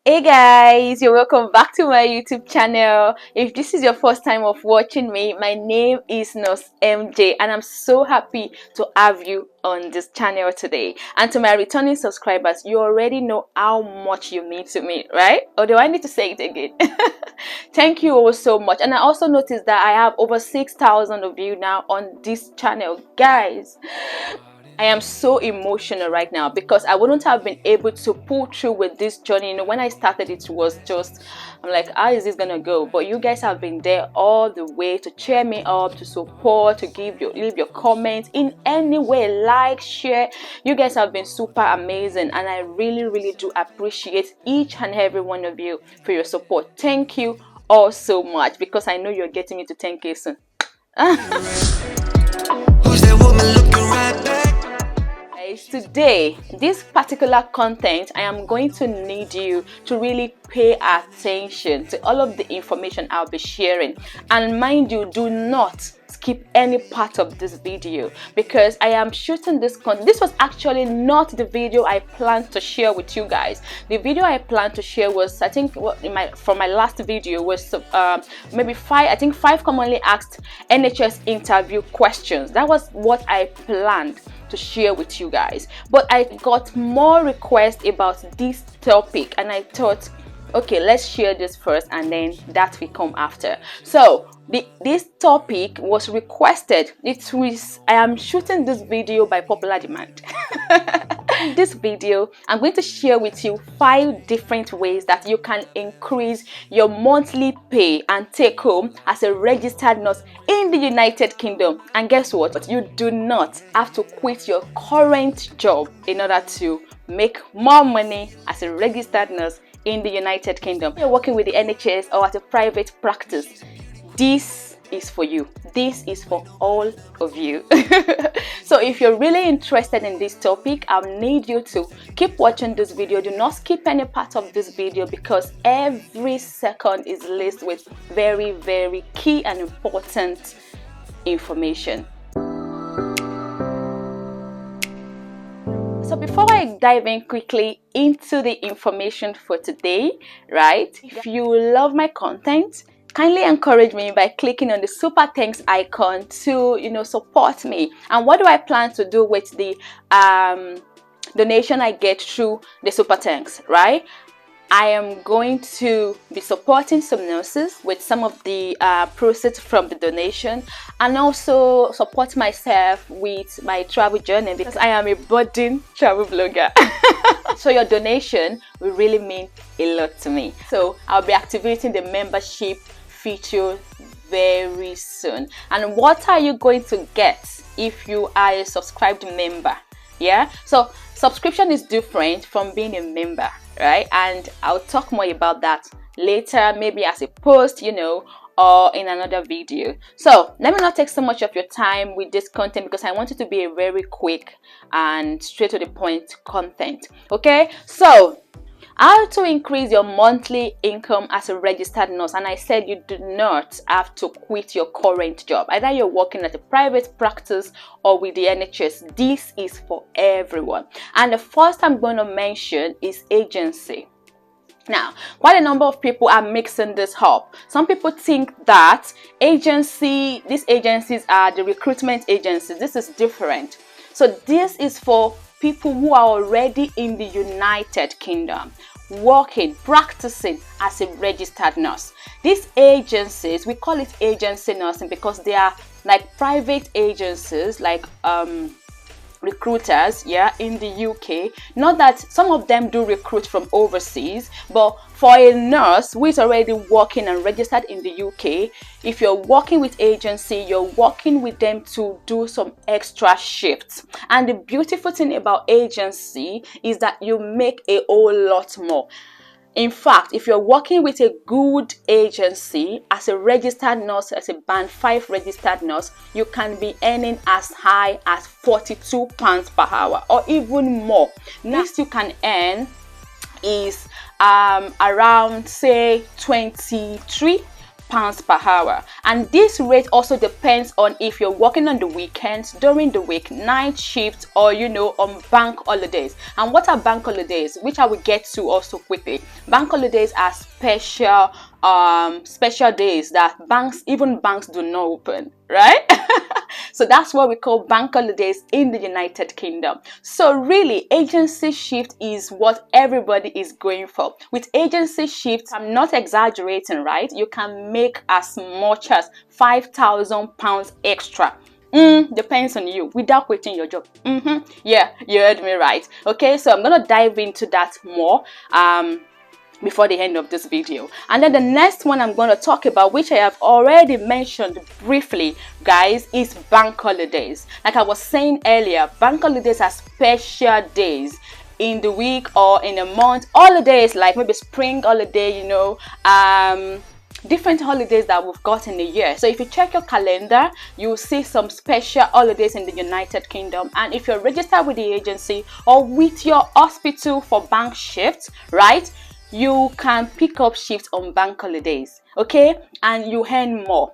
Hey guys, you're welcome back to my YouTube channel. If this is your first time of watching me, my name is Nurse MJ and I'm so happy to have you on this channel today. And to my returning subscribers, you already know how much you mean to me, right? Or do I need to say it again? Thank you all so much. And I also noticed that I have over 6,000 of you now on this channel. Guys, I am so emotional right now because I wouldn't have been able to pull through with this journey. You know, when I started, it was just, I'm like, how is this gonna go? But you guys have been there all the way to cheer me up, to support, to leave your comments in any way, like, share. You guys have been super amazing, and I really do appreciate each and every one of you for your support. Thank you all so much because I know you're getting me to 10K soon. Who's that woman looking right back? Today, this particular content, I am going to need you to really pay attention to all of the information I'll be sharing. And mind you, do not skip any part of this video because I am shooting this content. This was actually not the video I planned to share with you guys. The video I planned to share was, I think, from my last video was maybe five commonly asked NHS interview questions. That was what I planned to share with you guys, but I got more requests about this topic and I thought, okay, let's share this first and then that will come after. So this topic was requested. I am shooting this video by popular demand. In this video, I'm going to share with you 5 different ways that you can increase your monthly pay and take home as a registered nurse in the United Kingdom. And guess what? You do not have to quit your current job in order to make more money as a registered nurse in the United Kingdom. You're working with the NHS or at a private practice. This is for you. This is for all of you. So if you're really interested in this topic, I'll need you to keep watching this video. Do not skip any part of this video because every second is laced with very key and important information. So before I dive in quickly into the information for today, right? If you love my content, kindly encourage me by clicking on the super thanks icon to, support me. And what do I plan to do with the donation I get through the super thanks, right? I am going to be supporting some nurses with some of the proceeds from the donation, and also support myself with my travel journey because I am a budding travel blogger. So your donation will really mean a lot to me. So I'll be activating the membership feature very soon. And what are you going to get if you are a subscribed member? Yeah, so subscription is different from being a member, right? And I'll talk more about that later, maybe as a post, or in another video. So let me not take so much of your time with this content because I want it to be a very quick and straight to the point content. Okay, so how to increase your monthly income as a registered nurse. And I said you do not have to quit your current job. Either you're working at a private practice or with the NHS. This is for everyone. And the first I'm going to mention is agency. Now, quite a number of people are mixing this up. Some people think that these agencies are the recruitment agencies. This is different. So this is for people who are already in the United Kingdom, working, practicing as a registered nurse. These agencies, we call it agency nursing because they are like private agencies, like recruiters, in the UK. Not that some of them do recruit from overseas, but for a nurse who is already working and registered in the UK, if you're working with agency, you're working with them to do some extra shifts. And the beautiful thing about agency is that you make a whole lot more. In fact, if you're working with a good agency as a registered nurse, as a band 5 registered nurse, you can be earning as high as £42 per hour or even more. Next you can earn is around say £23 pounds per hour. And this rate also depends on if you're working on the weekends, during the week, night shift, or on bank holidays. And what are bank holidays, which I will get to also quickly? Bank holidays are special days that even banks do not open, right? So that's what we call bank holidays in the United Kingdom. So really, agency shift is what everybody is going for. With agency shifts, I'm not exaggerating, right? You can make as much as £5,000 extra. Depends on you, without quitting your job. Yeah, you heard me right. Okay, so I'm gonna dive into that more before the end of this video. And then the next one I'm going to talk about, which I have already mentioned briefly, guys, is bank holidays. Like I was saying earlier, bank holidays are special days in the week or in a month. Holidays like maybe spring holiday, different holidays that we've got in a year. So if you check your calendar, you'll see some special holidays in the United Kingdom. And if you're registered with the agency or with your hospital for bank shifts, right, you can pick up shifts on bank holidays, okay, and you earn more.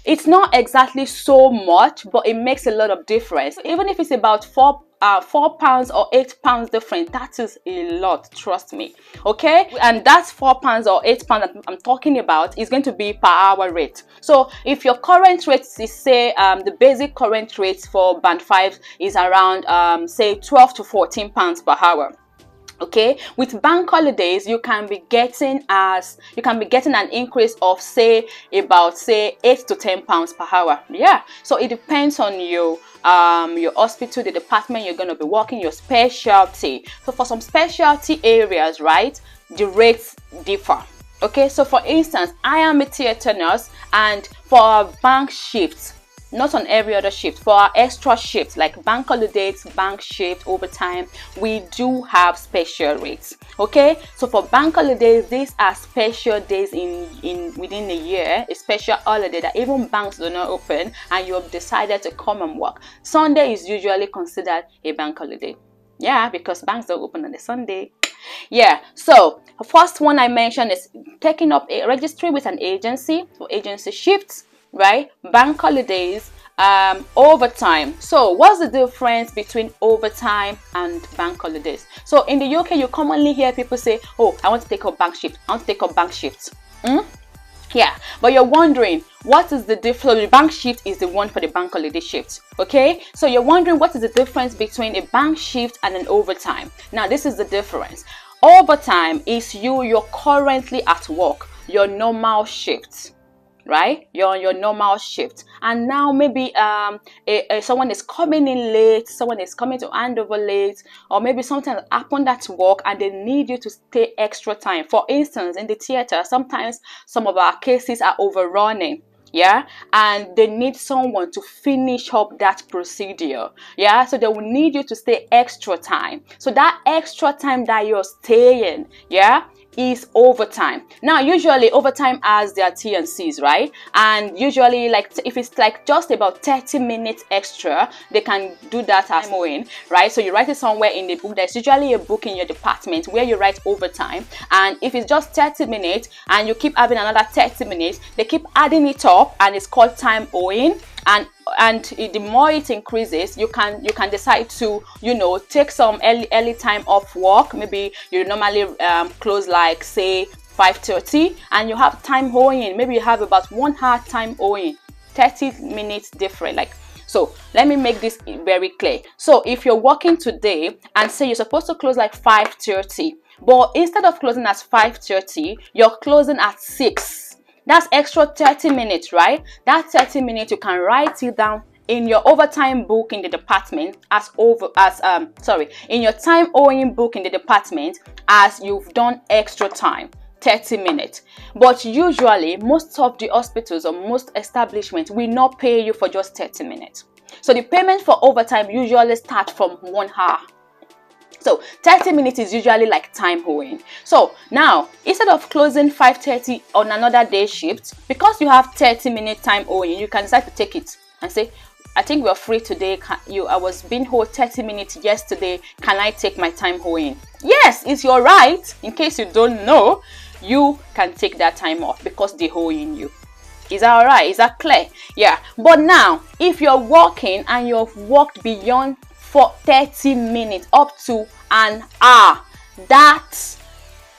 It's not exactly so much, but it makes a lot of difference. Even if it's about £4 or £8 difference, that is a lot, trust me. Okay, and that's £4 or £8 that I'm talking about is going to be per hour rate. So if your current rate is, say, the basic current rate for band 5 is around say £12 to £14 per hour. Okay, with bank holidays, you can be getting an increase of about 8 to £10 per hour. Yeah, so it depends on your hospital, the department you're going to be working, your specialty. So for some specialty areas, right, the rates differ. Okay, so for instance, I am a theater nurse, and for our bank shifts, not on every other shift, for our extra shifts like bank holidays, bank shift, overtime, we do have special rates. Okay, so for bank holidays, these are special days within a year, a special holiday that even banks do not open, and you have decided to come and work. Sunday is usually considered a bank holiday. Yeah, because banks don't open on a Sunday. Yeah, so the first one I mentioned is taking up a registry with an agency for agency shifts, right? Bank holidays, overtime. So what's the difference between overtime and bank holidays? So in the UK, you commonly hear people say, oh, I want to take up bank shift, I want to take up bank shifts. Yeah, but you're wondering, what is the difference? So the bank shift is the one for the bank holiday shift. Okay, so you're wondering what is the difference between a bank shift and an overtime. Now this is the difference. Overtime is you're currently at work, your normal shift, right? You're on your normal shift, and now maybe someone is coming in late, someone is coming to hand over late, or maybe something happened at work and they need you to stay extra time. For instance, in the theater, sometimes some of our cases are overrunning, yeah, and they need someone to finish up that procedure. Yeah, so they will need you to stay extra time. So that extra time that you're staying, yeah, is overtime. Now usually overtime has their T&Cs, right? And usually, like, if it's like just about 30 minutes extra, they can do that as MOing, right? So you write it somewhere in the book. There's usually a book in your department where you write overtime, and if it's just 30 minutes and you keep having another 30 minutes, they keep adding it up, and it's called time owing. And the more it increases, you can decide to take some early time off work. Maybe you normally close like say 5:30, and you have time owing. Maybe you have about 1 hour time owing, 30 minutes different. Like, so let me make this very clear. So if you're working today and say you're supposed to close like 5:30, but instead of closing at 5:30, you're closing at 6. That's extra 30 minutes, right? That 30 minutes, you can write it down in your overtime book in the department in your time owing book in the department as you've done extra time, 30 minutes. But usually, most of the hospitals or most establishments will not pay you for just 30 minutes. So the payment for overtime usually starts from 1 hour. So 30 minutes is usually like time owing. So now, instead of closing 5:30 on another day shift, because you have 30-minute time owing, you can decide to take it and say, I think we're free today. I was being owed 30 minutes yesterday. Can I take my time owing? Yes, it's your right. In case you don't know, you can take that time off because they're owing you. Is that all right? Is that clear? Yeah. But now, if you're working and you've worked beyond for 30 minutes up to an hour, that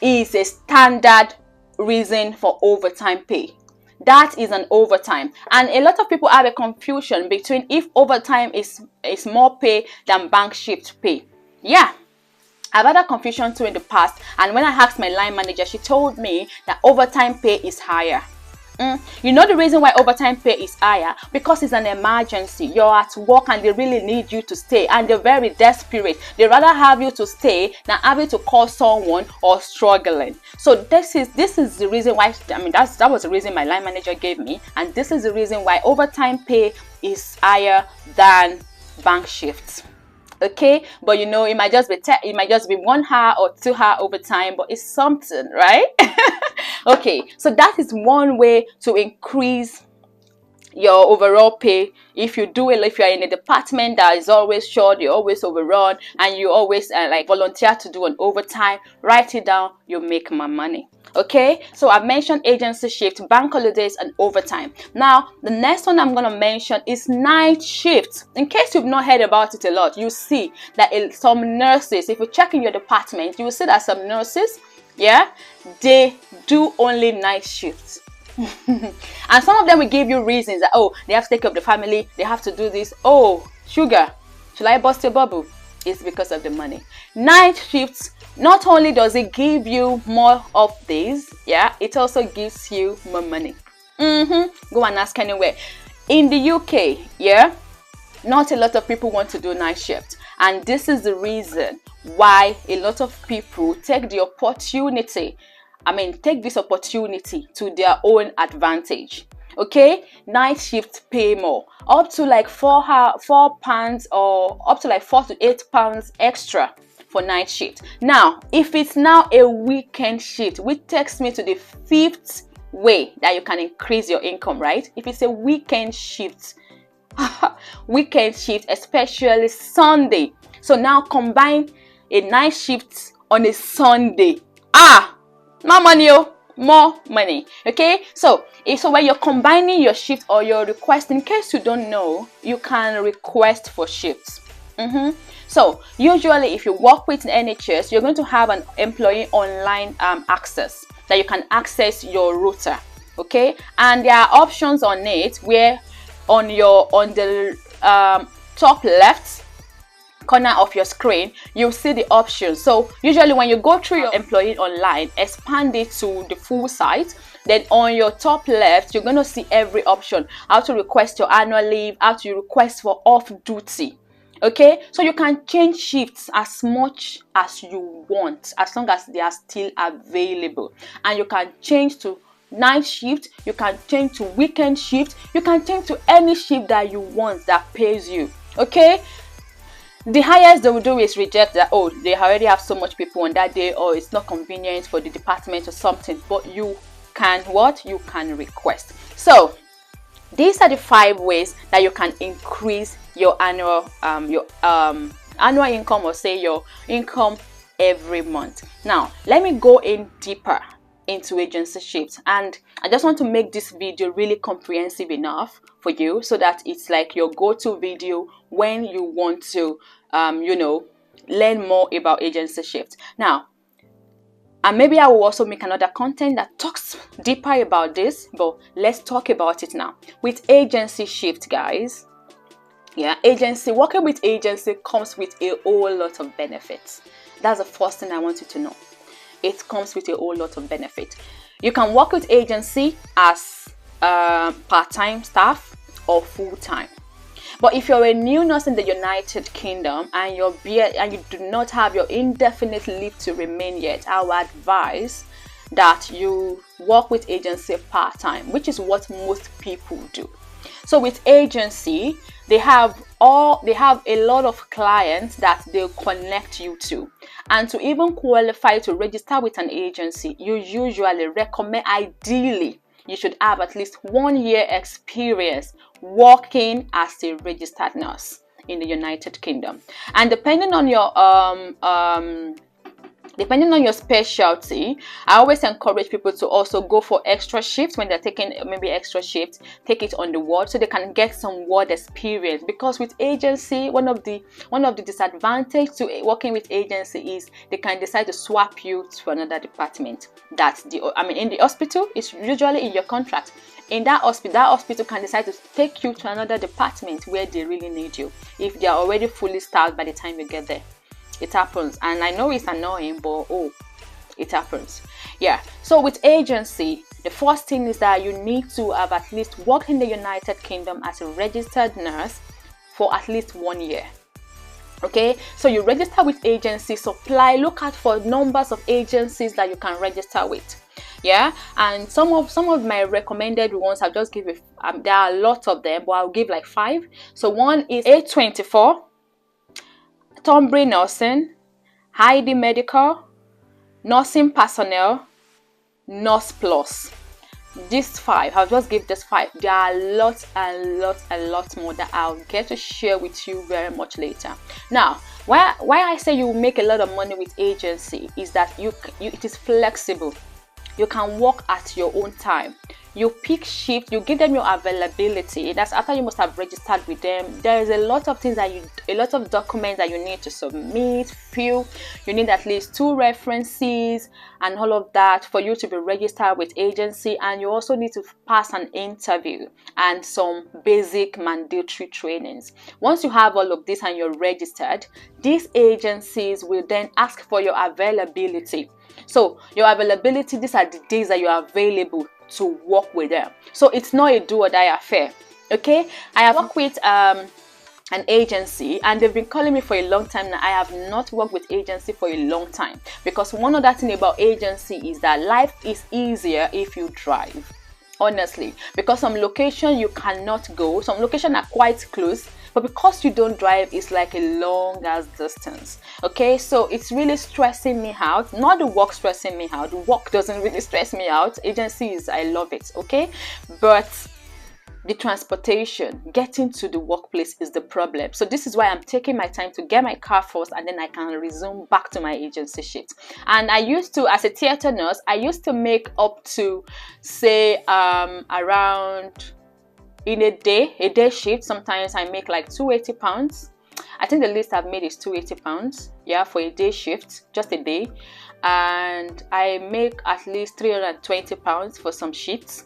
is a standard reason for overtime pay. That is an overtime. And a lot of people have a confusion between if overtime is more pay than bank shift pay. Yeah, I've had that confusion too in the past, and when I asked my line manager, she told me that overtime pay is higher. You know the reason why overtime pay is higher? Because it's an emergency. You're at work and they really need you to stay, and they're very desperate. They rather have you to stay than having to call someone or struggling. So this is the reason why, that was the reason my line manager gave me, and this is the reason why overtime pay is higher than bank shifts. Okay, but you know, it might just be 1 hour or 2 hour overtime, but it's something, right? Okay, so that is one way to increase your overall pay. If you do it, if you're in a department that is always short, you're always overrun, and you always like volunteer to do an overtime, write it down, you make more money. Okay, so I've mentioned agency shift, bank holidays, and overtime. Now the next one I'm going to mention is night shift. In case you've not heard about it a lot, you see that some nurses, if you check in your department, you will see that some nurses, yeah, they do only night shifts. And some of them will give you reasons that, oh, they have to take care of the family, they have to do this. Oh, sugar, should I bust your bubble? It's because of the money. Night shifts, not only does it give you more of these, yeah, it also gives you more money. Go and ask anywhere. In the UK, yeah, not a lot of people want to do night shift, and this is the reason why a lot of people take this opportunity to their own advantage. Okay, night shift pay more, up to like £4 or up to like £4 to £8 extra for night shift. Now, if it's now a weekend shift, which takes me to the 5th way that you can increase your income, right? If it's a weekend shift, especially Sunday. So now combine a night shift on a Sunday. More money, more money. Okay, so when you're combining your shift or your request, in case you don't know, you can request for shifts. So usually if you work with NHS, you're going to have an employee online access that you can access your router. Okay, and there are options on it where on the top left corner of your screen, you'll see the options. So usually when you go through your employee online, expand it to the full site, then on your top left, you're going to see every option: how to request your annual leave, how to request for off duty. Okay, so you can change shifts as much as you want, as long as they are still available. And you can change to night shift, you can change to weekend shift, you can change to any shift that you want that pays you. Okay, the highest they will do is reject that, oh, they already have so much people on that day, or it's not convenient for the department or something. But you can you can request. So these are the 5 ways that you can increase your annual annual income, or say your income every month. Now let me go in deeper into agency shifts, and I just want to make this video really comprehensive enough for you, so that it's like your go-to video when you want to learn more about agency shifts. Now, and maybe I will also make another content that talks deeper about this, but let's talk about it now. With agency shift, guys, yeah, working with agency comes with a whole lot of benefits. That's the first thing I want you to know. It comes with a whole lot of benefit. You can work with agency as part-time staff or full-time. But if you're a new nurse in the United Kingdom and you do not have your indefinite leave to remain yet, I would advise that you work with agency part-time, which is what most people do. So with agency, they have a lot of clients that they'll connect you to. And to even qualify to register with an agency, you usually recommend, ideally, you should have at least 1 year experience working as a registered nurse in the United Kingdom. And depending on your Depending on your specialty, I always encourage people to also go for extra shifts when they're taking maybe extra shifts. Take it on the ward so they can get some ward experience. Because with agency, one of the disadvantages to working with agency is they can decide to swap you to another department. In the hospital, it's usually in your contract. In that hospital can decide to take you to another department where they really need you if they are already fully staffed by the time you get there. It happens, and I know it's annoying, but it happens. Yeah. So with agency, the first thing is that you need to have at least worked in the United Kingdom as a registered nurse for at least 1 year. Okay, so you register with agency, supply, look out for numbers of agencies that you can register with. Yeah, and some of my recommended ones, I'll just give there are a lot of them, but I'll give like 5. So one is A24, Tonbury Nursing, Heidi Medical, Nursing Personnel, Nurse Plus. These 5, I'll just give this 5. There are a lot more that I'll get to share with you very much later. Now, why I say you make a lot of money with agency is that it is flexible. You can work at your own time. You pick shift, you give them your availability. That's after you must have registered with them. There is a lot of things a lot of documents that you need to submit, fill. You need at least 2 references and all of that for you to be registered with agency. And you also need to pass an interview and some basic mandatory trainings. Once you have all of this and you're registered, these agencies will then ask for your availability. So your availability, these are the days that you are available to work with them. So it's not a do or die affair. Okay, I have worked with an agency and they've been calling me for a long time now. I have not worked with agency for a long time because one other thing about agency is that life is easier if you drive. Honestly, because some location you cannot go, some locations are quite close, but because you don't drive, it's like a long ass distance. Okay, so it's really stressing me out. Not the work stressing me out. The work doesn't really stress me out. Agencies, I love it. Okay, but the transportation, getting to the workplace is the problem. So this is why I'm taking my time to get my car first, and then I can resume back to my agency shift. And I used to, as a theater nurse, I used to make up to say around in a day shift. Sometimes I make like £280. I think the least I've made is £280. Yeah, for a day shift, just a day. And I make at least £320 for some shifts.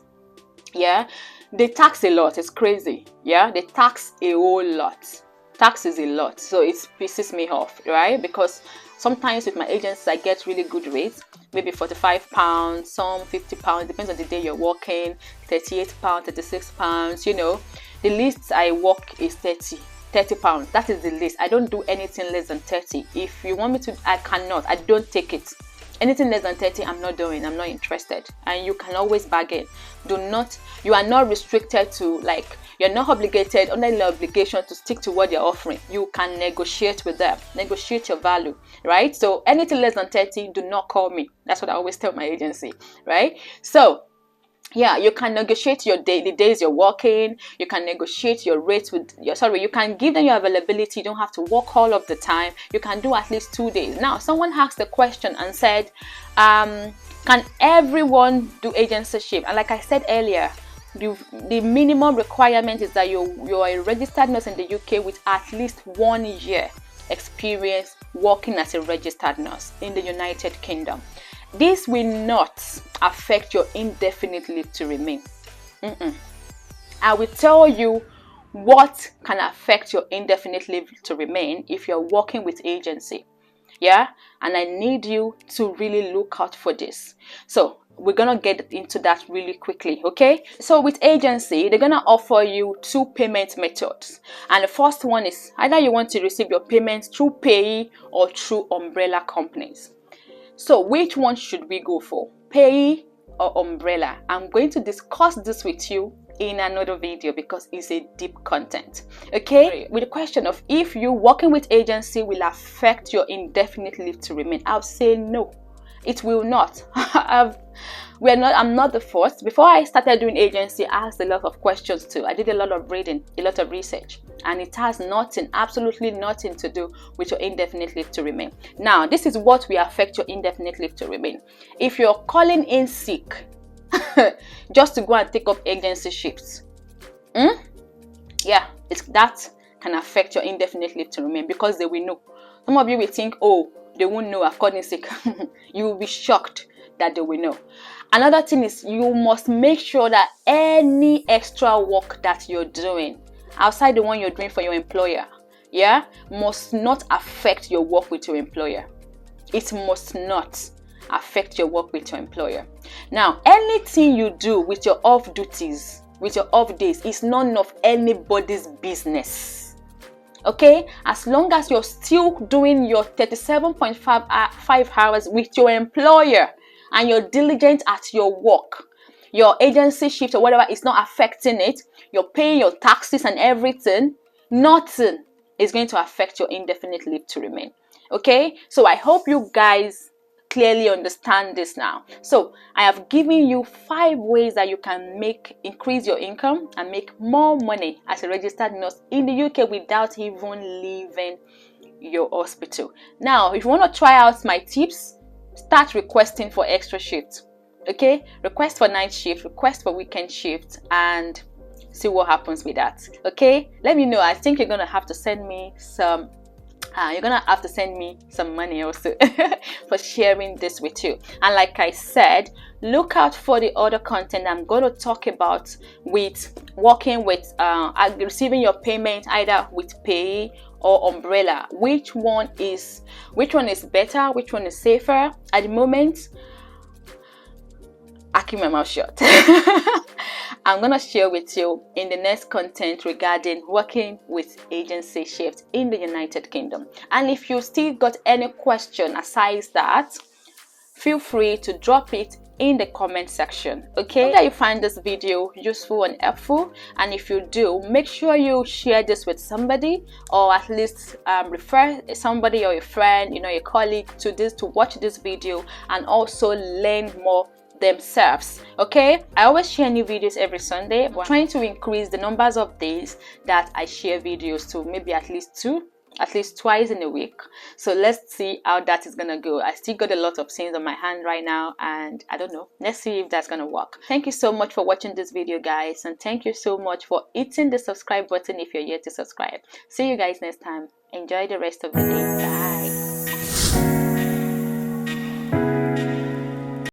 Yeah, they tax a lot. It's crazy. Yeah, they tax a whole lot. Tax is a lot, so it pisses me off, right? Because sometimes with my agents I get really good rates, maybe £45, some £50, depends on the day you're working, £38, £36. You know, the least I work is £30. That is the least. I don't do anything less than 30. If you want me to, I cannot. I don't take it. Anything less than 30, I'm not doing. I'm not interested. And you can always bargain. You are not restricted to, like, you're not obligated, under the obligation to stick to what they're offering. You can negotiate with them, negotiate your value, right? So anything less than 30, do not call me. That's what I always tell my agency, right? So yeah, you can negotiate your day, the days you're working. You can negotiate your rates with you can give them your availability. You don't have to work all of the time. You can do at least 2 days. Now, someone asked the question and said, can everyone do agency shift? And like I said earlier, the minimum requirement is that you're a registered nurse in the UK with at least 1 year experience working as a registered nurse in the United Kingdom. This will not affect your indefinite leave to remain. I will tell you what can affect your indefinite leave to remain if you're working with agency. Yeah, and I need you to really look out for this. So we're gonna get into that really quickly. Okay, so with agency, they're gonna offer you 2 payment methods, and the first one is either you want to receive your payments through payee or through umbrella companies. So which one should we go for, payee or umbrella? I'm going to discuss this with you in another video because it's a deep content. Okay, with the question of if you working with agency will affect your indefinite leave to remain, I'll say no. It will not. I'm not the first. Before I started doing agency, I asked a lot of questions too. I did a lot of reading, a lot of research, and it has nothing, absolutely nothing to do with your indefinite leave to remain. Now, this is what will affect your indefinite leave to remain. If you're calling in sick just to go and take up agency shifts, yeah, that can affect your indefinite leave to remain, because they will know. Some of you will think, oh, they won't know, I've gotten sick. You will be shocked that they will know. Another thing is, you must make sure that any extra work that you're doing outside the one you're doing for your employer, must not affect your work with your employer. It must not affect your work with your employer. Now, anything you do with your off duties, with your off days, is none of anybody's business. Okay, as long as you're still doing your 37.5 hours with your employer and you're diligent at your work, your agency shift or whatever is not affecting it, you're paying your taxes and everything, nothing is going to affect your indefinite leave to remain. Okay, so I hope you guys clearly understand this now. So I have given you 5 ways that you can increase your income and make more money as a registered nurse in the UK without even leaving your hospital. Now, if you want to try out my tips, start requesting for extra shifts. Okay, request for night shift, request for weekend shift, and see what happens with that. Okay, let me know. I think you're gonna have to send me some money also for sharing this with you. And like I said, look out for the other content I'm going to talk about with working with receiving your payment either with Pay or Umbrella. Which one is better? Which one is safer? At the moment, I keep my mouth shut. I'm going to share with you in the next content regarding working with agency shifts in the United Kingdom. And if you still got any question aside that, feel free to drop it in the comment section. Okay, hope that you find this video useful and helpful, and if you do, make sure you share this with somebody, or at least refer somebody or a friend, your colleague to watch this video and also learn more themselves. Okay, I always share new videos every Sunday, but I'm trying to increase the numbers of days that I share videos to maybe at least twice in a week. So let's see how that is gonna go. I still got a lot of things on my hand right now, and I don't know, let's see if that's gonna work. Thank you so much for watching this video, guys, and thank you so much for hitting the subscribe button if you're yet to subscribe. See you guys next time. Enjoy the rest of the day. Bye.